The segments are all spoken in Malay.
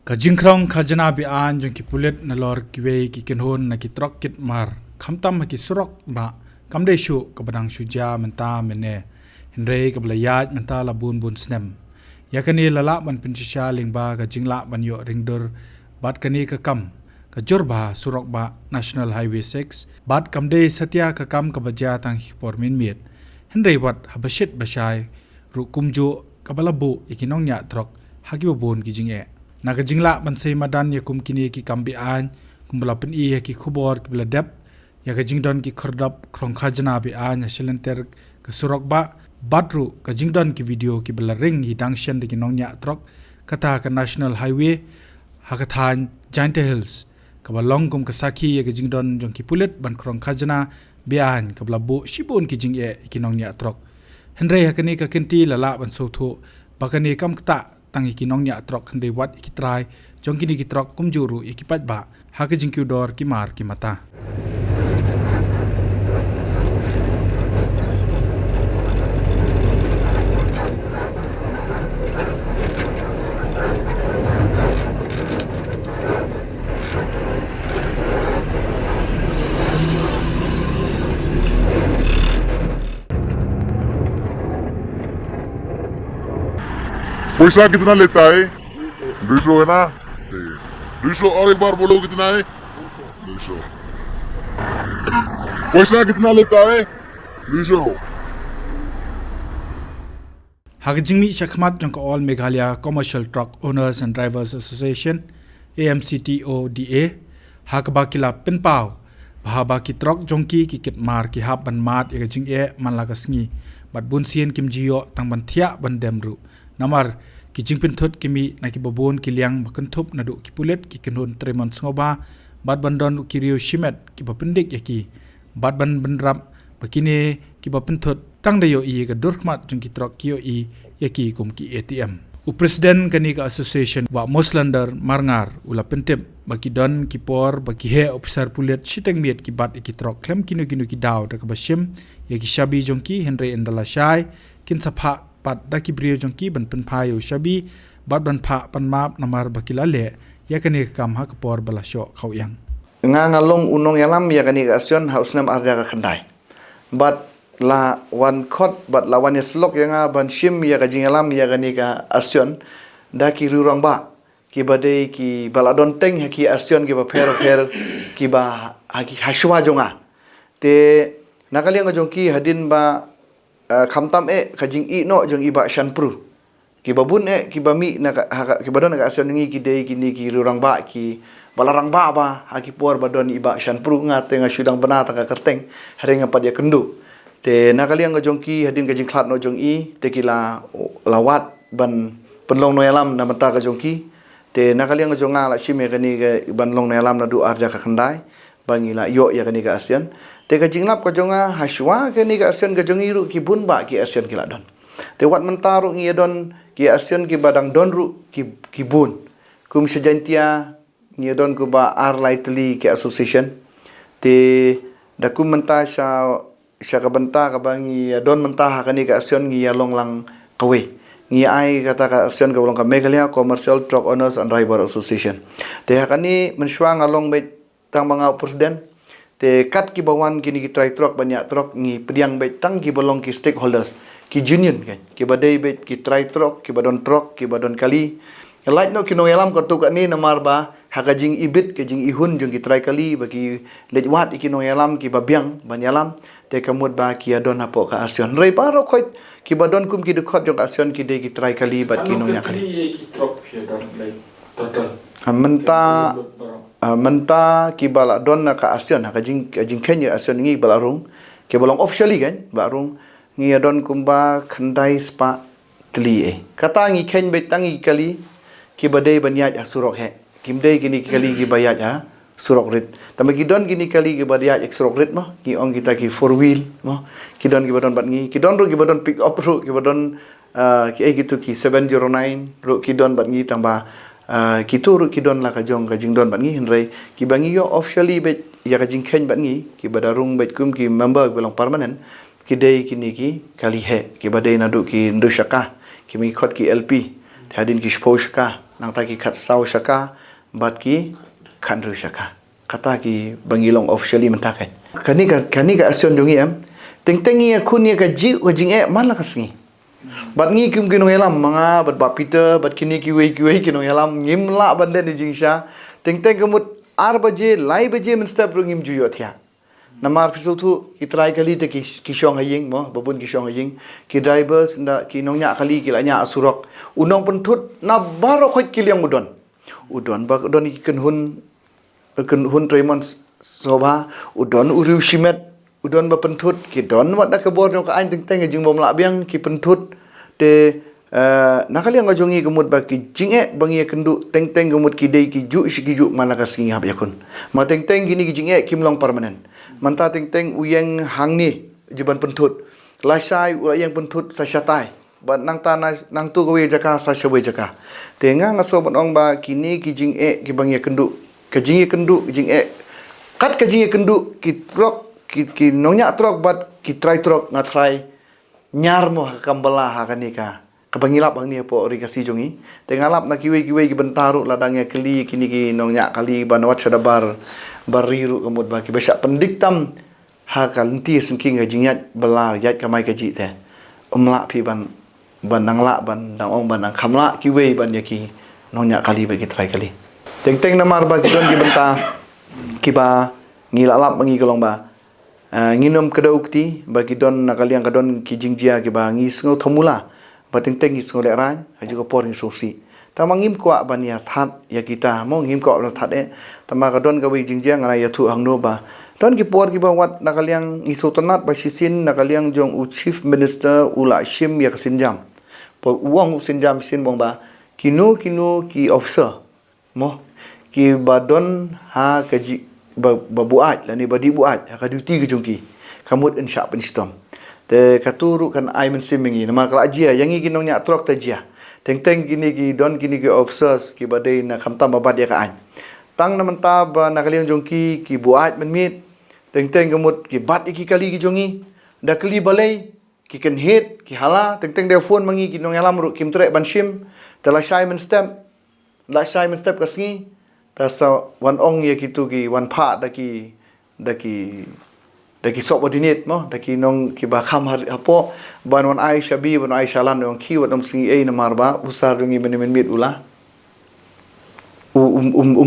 ka jingkrong khajana bi an jong ki pulet na lor ki we ki kenhon na ki trok kit mar khamtam ki surok ba kamde shu ka badang shu ja menta mene hinre ka bla yaj menta la bun snem yakani lala ban pinsha lingba ka jingla ban yo ringdur bat kani ka kam ka jorba surok ba national highway 6 bat kamde satya ka kam ka baja tang por min miet hinre wat habashit bashai ru kumjo ka balabu ikinong nya trok hagi bon ki jinge naga jingla ban sei madan ya kum kini ki kambi an kumbla pen i ki khubor ki bla dep ya ka jingdon ki khordap krong khajana bi an ya silenter ka surok ba batru ka jingdon ki video ki bla ring hi dangshen de ki nongnya trok kata ka national highway hakathan giant hills ka balong kum ka sakhi ya ka jingdon jong ki pulet ban krong khajana bi an ka bla bo shibon ki jinge ki nongnya trok henre hakani ka kinti lala ban sotho bakani kam kta tangi ki nongnya trok khande wat ki trai jong kini ki trok kumjuru ikipat ba hake jingkyu dor ki mar ki mata पैसा कितना लेता है 200 है ना 200 और एक बार बोलो कितना है 200 पैसा कितना लेता है 200 hake jingmi chakmat jong ka all Meghalaya Commercial Truck Owners and Drivers Association AMCTODA hake ba kila penpau bahaba ki trok jongki ki kit mar ki hab ban mat e jing e man la kasngi bat bun sien kim jiyo tang ban thia ban demru namar ki jingpin thot kimi na ki bobon ki liang bakan thop na do ki pulet ki kenhon tremon sngoba bat bandon ki rio shimet ki bapendik yaki bat ban benrap bakine ki bapin thot tang de yo i ga durkhmat jung ki trok ki yo i yaki kum ki ATM u president kani ka association wa moslander marngar ula pentep baki don ki por baki he officer pulet shiteng miet ki bat ki trok klem kinu ki daw da ka bashim yaki shabi jong ki henry endala shai kin sapha pat daki brio jongki ban pen phayo shabi bat ban pha pan map namar bakila le yakani kam ha kapor bala sho khawyang nga long unong yalam yakani asion hausnam arga ka khandai bat la one khot bat la one slok yanga ban shim ya ka jingalam yakani ka asion daki rurang ba ki bade ki baladon teng ki asion ki ba fer ki ba haki hashwa jonga te nakaliang jongki hadin ba khamtam kajing i no jong iba shanpru ki babun ki bami na ki badon ka asion ngi ki dei ki ni ki rurang ba ki balarang ba ha ki por badon iba shanpru nga tenga sudang bana ta ka kerteng harenga padia kendu te nakaliang jong ki hadin kajing klat no jong i te kila lawat ban penlong no yalam na mata ka jong ki te nakaliang jong nga la shime ka ni ban long no yalam na du arja ka khandai bangila yo ya ka ni ka asion te ka jinglap ka jonga haswa ke ni ka asion ka jongi ru ki bun ba ki asion ki ladon te wat mentaru ngi don ki asion ki badang don ru ki bun kum sejantia ngi don ku ba ar lightly ki association te da kum menta sha ka banta ka bangi don menta ha ka ni ka asion ngi long lang kawe ngi ai kata ka asion ka long ka Meghalaya Commercial Truck Owners and Drivers Association te ha kani menswa ngalong bet tang banga presiden te kat ki bawan kini ki try truck banyak truck ngi pediang bet tang ki bolong ki stakeholders ki union kan ki badai bet ki try truck ki badon truck ki badon kali light no kino yalam ko tu ni namar ba hakajing ibit ke jing ihun jung ki try kali bagi lejwat ikino yalam ki babiang banyalam te kamut ba ki adon apo ka asion rei paro khoi ki badon kum ki dekhot jong asion ki de ki try kali bat kino nya kali ki truck he don like total menta ki bala don na ka asion ka jing kenya asion ngi bala rung ke bolong officially kan barung ngi adon kumba khandai spa kli kata ngi ken bet tangi kali ki badai banyat surok he kimdei gini kali ki bayat ha surok rit tamagi don gini kali ki bayat ek surok rit mo ki ong kita ki 4 wheel mo ki don ki badon bat ngi ki don ru ki badon pick up ru ki badon ki gitu ki 709 ru ki don bat ngi tambah kitu ru kidon la ka jong ka jingdon ban ngi hinrei ki bangi yo officially bet ya ka jing khen ban ngi ki badarung bet kum ki member belong permanent ki dei ki ni ki kali he ki badai na du ki ndu shaka ki mi khot ki LP hadin ki shpo shaka nang ta ki khat sau shaka bat ki khan ru shaka kata ki bangilong officially menta kai kani ka asion jongi am teng ya khun ya ka ji o jing man la kasngi bat ngi kim kinong elam manga bat ba Peter bat kini ki wei kinong elam ngim la ban den jing sha teng kemut 8 baje lai baje men step ru ngim juyo thia namar pisu thu ki try kali te ki shong haying mo babun ki shong haying ki drivers nda ki nong nya kali ki la nya asurok unong penthut na baro khoi ki liang udon ba udon ki kan hun Raymond Soba udon uriu shimet udon ba penthut ki don wat da kebor ka ain teng jing bom la biang ki penthut te nakali ang jongi kemut ba ki jinge bangi kendu teng kemut ki dei ki ju mana ka singi hab yakun ma teng gini ki jinge kimlong permanent manta teng uyeng hangni jiban penthut lasai uyeng penthut sa syatai ba nang ta nang tu gawe jaka sa shawe jaka tenga ngaso ong ba kini ki jinge ki bangi kendu ka jinge kendu jinge kat ka jinge kendu ki trok ki nonya trok bat ki try trok nga try nyar mo kambala ha kanika kabangilap ang niya po ori kasi jongi tengalap na kiwe ki bentaru ladangnya keli kini ki nongnya kali banawat sadabar bariru kemud ba ki besa pendiktam ha kalenti sengking jingyat bela yat kamai kaji te umla pi ban nangla ban nang ong ban nang khamla kiwe ban ya ki nongnya kali bagi try kali teng namar ba ki don ki benta ki ba ngilalap mangi kolong ba nginom kedaukti bagi don nakaliang kadon ki jingjia ki ba ngi sngo thomula bateng ngi sngo le ran haji ko por ngi sosi tamangim ko ban ya that ya kita mo ngim ko la that tama kadon ka wi jingjia ngana ya thu hangno ba don ki por ki ba wat nakaliang ngi sotonat ba sisin nakaliang jong u chief minister ula shim ya sinjam po uang sinjam sin bong ba kino ki officer mo ki badon ha kaji buat lani badi buat ka duty ke jongki kamut insya penstom te katuru kan ai men simingi nama kala jia yang gi nong nya trok ta jia teng gini gi don gini gi obsess ki badai na khamta babad ya ka an tang na manta ba na kaliang jongki ki buat men mit teng gemut ki bat iki kali gi jongi da kali balai ki kan hit ki hala teng de phone mangi gi nong yalam ru kim tre ban shim tela shai men step kasngi tasa wan ong ya kitu ki wan pha daki subordinate mo daki nong ki ba kham har apo ban wan ai shabi ban ai shalan ong ki wadam singi ei na marba usar dungi benemen mit ula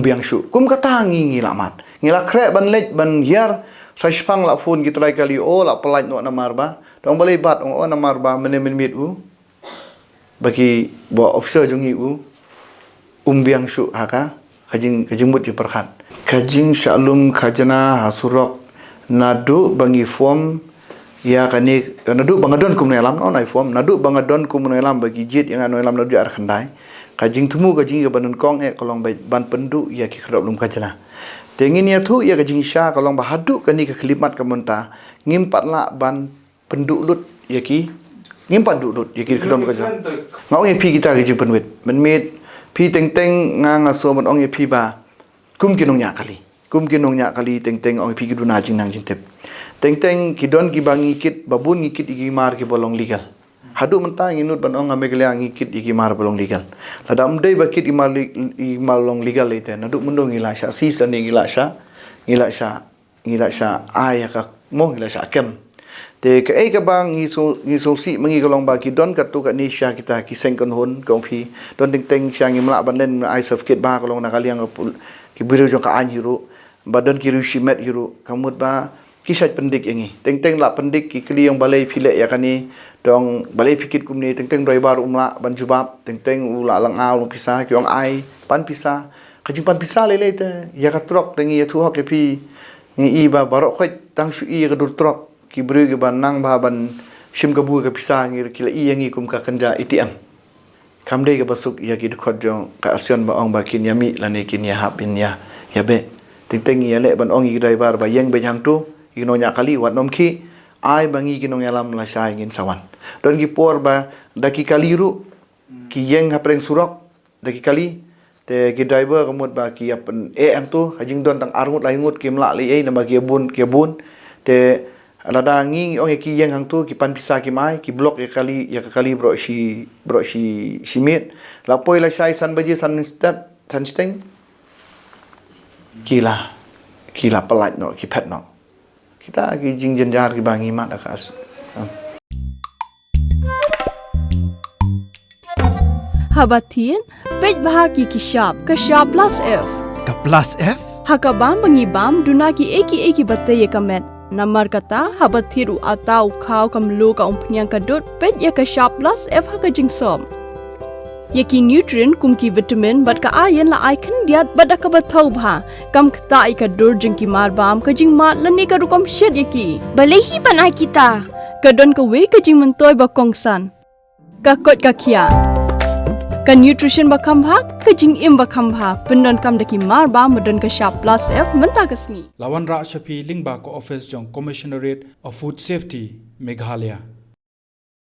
biang shu kum kata ngi lamat ngila kre ban lej ban yar sa spang la phone ki try kali o la pelaj no na marba dong balai bat ong na marba benemen mit bagi bo officer jungi biang shu haka kajing mut diperkhat kajing shalum khajana hasurok nadu bangi form ya kani nadu bangadon kum nelam no nai form nadu bangadon kum nelam bagi jit yang nelam nadu ar khandai kajing tumu kajing banun kong kolong ban pendu ya ki khrop lum khajana tengin ya thu ya kajing sha kolong bahadu kani ke khlimat kamunta ngimpat la ban pendu lut ya ki ngimpat lut ya ki khrop khajana ngau ye pi kita kajing penwit menmit pi teng nga so man ong ye pi ba kum kinong nya kali teng ong pi ki duna jing nang jintep teng ki don ki bangi kit babun ngikit igi mar ki bolong legal hadu menta nginut ban ong ameglea ngikit igi mar bolong legal ladam dei bakit imal long legal ite nadu mundong ila sha sis ani ila sha ay ka mo ila sha kem te ka ai ka bang ngi so si mangi kolong ba ki don ka tu ka ni sha kita ki seng kon hon kong phi don teng sha ngi mla ban len ai certificate ba kolong na kaliang ki biru jong ka an hiru ba don ki rushimet hiru kamut ba ki sat pendik yangi teng la pendik ki kliang balai phile ya kani dong balai phikit kumni teng doi bar umla ban jubab teng ula lang aw long pisa ki ong ai pan pisa kajing pan pisa le te ya ka trok tengi ya thu hok pi ngi i ba barok khoi tang shu i ka dur trok ki bru ki ban nang ba ban shim ka bu ka pisa ngi ki la i yangi kum ka kanja ATM kamde ka basuk ya ki khot jong ka asion ba ong ba kin yami lani kin ya hapin ya be teng ya le ban ong i driver ba yeng be jang tu i no nya kali wat nom ki ai bangi ki nong yalam la sai ngin sawan don ki por ba daki kali ru ki yeng hapreng surok daki kali te ki driver kamut ba ki apen am tu hajing don tang arngut laingut ki mla li ei nama ki bun te Lada ngi ong ki yang hang tu ki pan pisa ki mai ki blok ya kali bro si mit la poi la sai san baji san steng kila pelat no ki pet no kita ki jing jenjar ki bangi mat akas Habatin pej bahagi ki shop ka shop plus F Ka plus F? hakabam bangibam duna ki eki batte ye kamet Namar kata habat thiru atau kau kamlu ka umpnyang kadut pet ya ka shop plus F ha ka jingsom. Yaki nutrient kum ki vitamin bat ka iron la icon diat bat ka bathau bha kam khta I ka dur jing ki mar bam ka jing mat lani ka rukom shed yaki. Balehi banai kita. Ka don ka we ka jing mentoy ba kongsan. Ka kot ka kia. Ka nutrition ba khambha ka jing im ba khambha pendon kam daki mar ba modon ka shop plus F menta kasni. Lawan Ra Shafi Lingba ko office jong Commissionerate of Food Safety Meghalaya